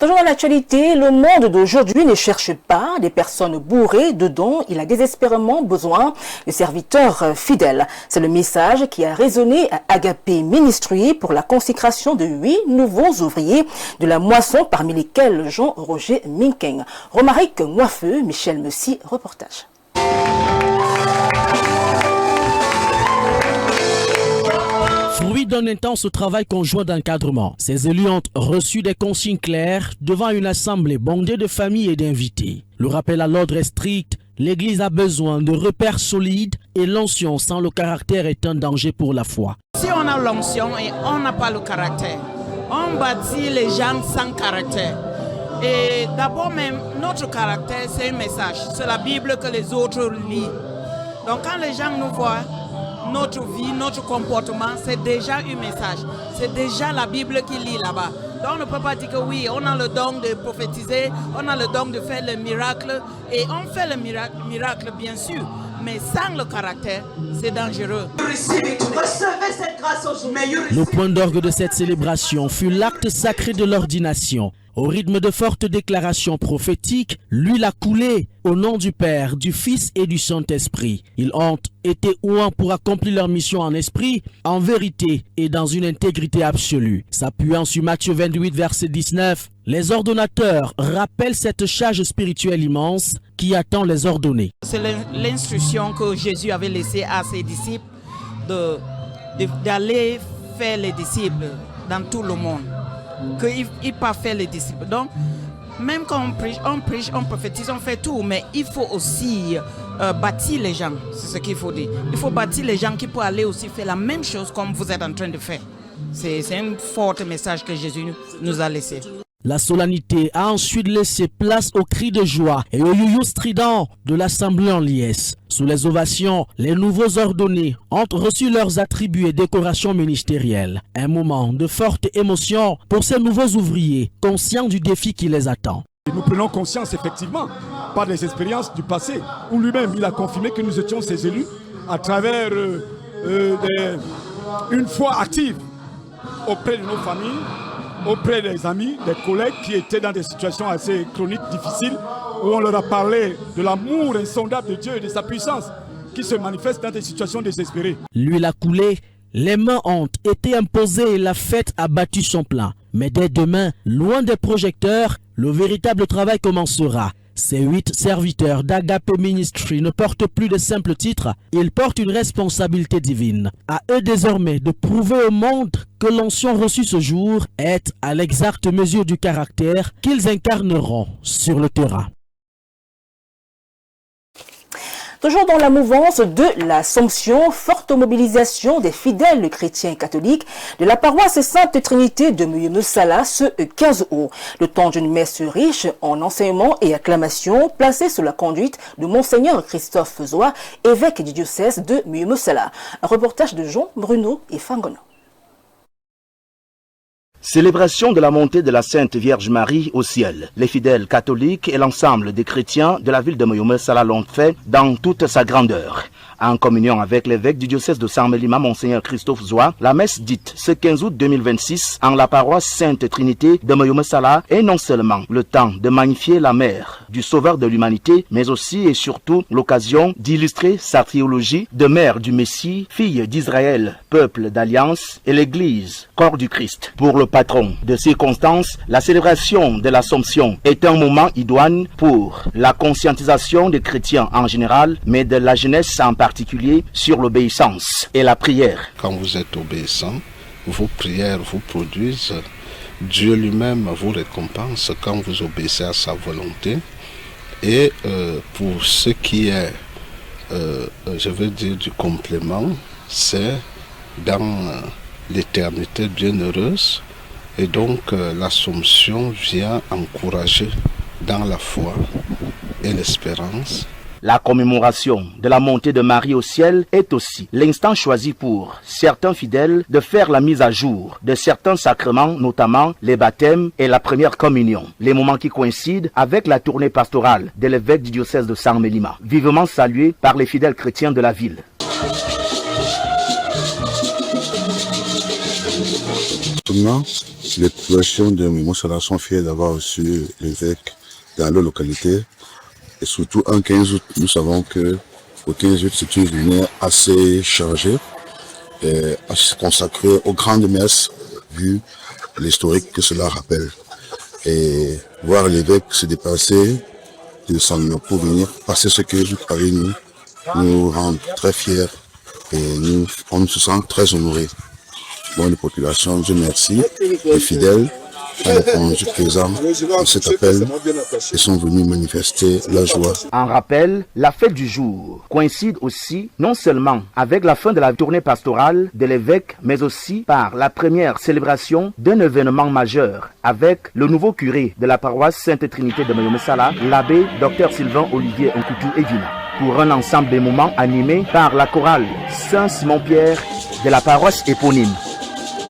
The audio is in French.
Toujours dans l'actualité, le monde d'aujourd'hui ne cherche pas des personnes bourrées de dons. Il a désespérément besoin de serviteurs fidèles. C'est le message qui a résonné à Agapé Ministry pour la consécration de 8 nouveaux ouvriers de la moisson, parmi lesquels Jean-Roger Minkeng. Romaric Moifeux, Michel Messy, reportage. Fruit d'un intense travail conjoint d'encadrement, ces élus ont reçu des consignes claires devant une assemblée bondée de familles et d'invités. Le rappel à l'ordre est strict. L'Église a besoin de repères solides et l'onction sans le caractère est un danger pour la foi. Si on a l'onction et on n'a pas le caractère, on bâtit les gens sans caractère. Et d'abord même, notre caractère, c'est un message. C'est la Bible que les autres lisent. Donc quand les gens nous voient, notre vie, notre comportement, c'est déjà un message. C'est déjà la Bible qui lit là-bas. Donc on ne peut pas dire que oui, on a le don de prophétiser, on a le don de faire le miracle. Et on fait le miracle bien sûr, mais sans le caractère, c'est dangereux. Recevez cette grâce aujourd'hui. Le point d'orgue de cette célébration fut l'acte sacré de l'ordination. Au rythme de fortes déclarations prophétiques, l'huile a coulé au nom du Père, du Fils et du Saint-Esprit. Ils ont été ouants pour accomplir leur mission en esprit, en vérité et dans une intégrité absolue. S'appuyant sur Matthieu 28, verset 19, les ordonnateurs rappellent cette charge spirituelle immense qui attend les ordonnés. C'est l'instruction que Jésus avait laissée à ses disciples d'aller faire les disciples dans tout le monde. Qu'il ne pas faire les disciples. Donc, même quand on prêche, on prophétise, on fait tout, mais il faut aussi bâtir les gens, c'est ce qu'il faut dire. Il faut bâtir les gens qui peuvent aller aussi faire la même chose comme vous êtes en train de faire. C'est un fort message que Jésus nous a laissé. La solennité a ensuite laissé place aux cris de joie et aux you-you stridents de l'assemblée en liesse. Sous les ovations, les nouveaux ordonnés ont reçu leurs attributs et décorations ministérielles. Un moment de forte émotion pour ces nouveaux ouvriers, conscients du défi qui les attend. Nous prenons conscience effectivement par les expériences du passé, où lui-même il a confirmé que nous étions ses élus à travers une foi active auprès de nos familles, auprès des amis, des collègues qui étaient dans des situations assez chroniques, difficiles, où on leur a parlé de l'amour insondable de Dieu et de sa puissance qui se manifeste dans des situations désespérées. L'huile a coulé, les mains ont été imposées et la fête a battu son plein. Mais dès demain, loin des projecteurs, le véritable travail commencera. Ces 8 serviteurs d'Agapé Ministry ne portent plus de simples titres, ils portent une responsabilité divine. À eux désormais de prouver au monde que l'onction reçue ce jour est à l'exacte mesure du caractère qu'ils incarneront sur le terrain. Toujours dans la mouvance de l'Assomption, forte mobilisation des fidèles chrétiens catholiques de la paroisse Sainte Trinité de Muyemesala ce 15 août. Le temps d'une messe riche en enseignements et acclamations placée sous la conduite de Monseigneur Christophe Zoa, évêque du diocèse de Muyemesala. Un reportage de Jean Bruno et Fangono. Célébration de la montée de la Sainte Vierge Marie au ciel. Les fidèles catholiques et l'ensemble des chrétiens de la ville de Muyemesala l'ont fait dans toute sa grandeur. En communion avec l'évêque du diocèse de Sarmelima, Monseigneur Christophe Zoa, la messe dite ce 15 août 2026 en la paroisse Sainte Trinité de Muyemesala est non seulement le temps de magnifier la mère du Sauveur de l'humanité, mais aussi et surtout l'occasion d'illustrer sa théologie de mère du Messie, fille d'Israël, peuple d'alliance, et l'Église, corps du Christ. Pour le patron de circonstances, la célébration de l'Assomption est un moment idoine pour la conscientisation des chrétiens en général, mais de la jeunesse en particulier sur l'obéissance et la prière. Quand vous êtes obéissant, vos prières vous produisent, Dieu lui-même vous récompense quand vous obéissez à sa volonté. Et pour ce qui est, je veux dire, du complément, c'est dans l'éternité bienheureuse. Et donc l'Assomption vient encourager dans la foi et l'espérance. La commémoration de la montée de Marie au ciel est aussi l'instant choisi pour certains fidèles de faire la mise à jour de certains sacrements, notamment les baptêmes et la première communion. Les moments qui coïncident avec la tournée pastorale de l'évêque du diocèse de Sarmelima, vivement salué par les fidèles chrétiens de la ville. Maintenant, les populations de Moyomé-Sala sont fiers d'avoir reçu l'évêque dans leur localité. Et surtout, un 15 août, nous savons que au 15 août, c'est une journée assez chargée, assez consacrée aux grandes messes, vu l'historique que cela rappelle. Et voir l'évêque se déplacer pour venir passer ce 15 août avec nous rend très fiers et on se sent très honorés. Bonne population, Dieu merci, les fidèles ont répondu présents à cet appel et sont venus manifester la joie. En rappel, la fête du jour coïncide aussi non seulement avec la fin de la tournée pastorale de l'évêque, mais aussi par la première célébration d'un événement majeur avec le nouveau curé de la paroisse Sainte-Trinité de Moyomé-Sala, l'abbé Dr Sylvain Olivier Nkoutou-Evina, pour un ensemble de moments animés par la chorale Saint-Simon-Pierre de la paroisse éponyme.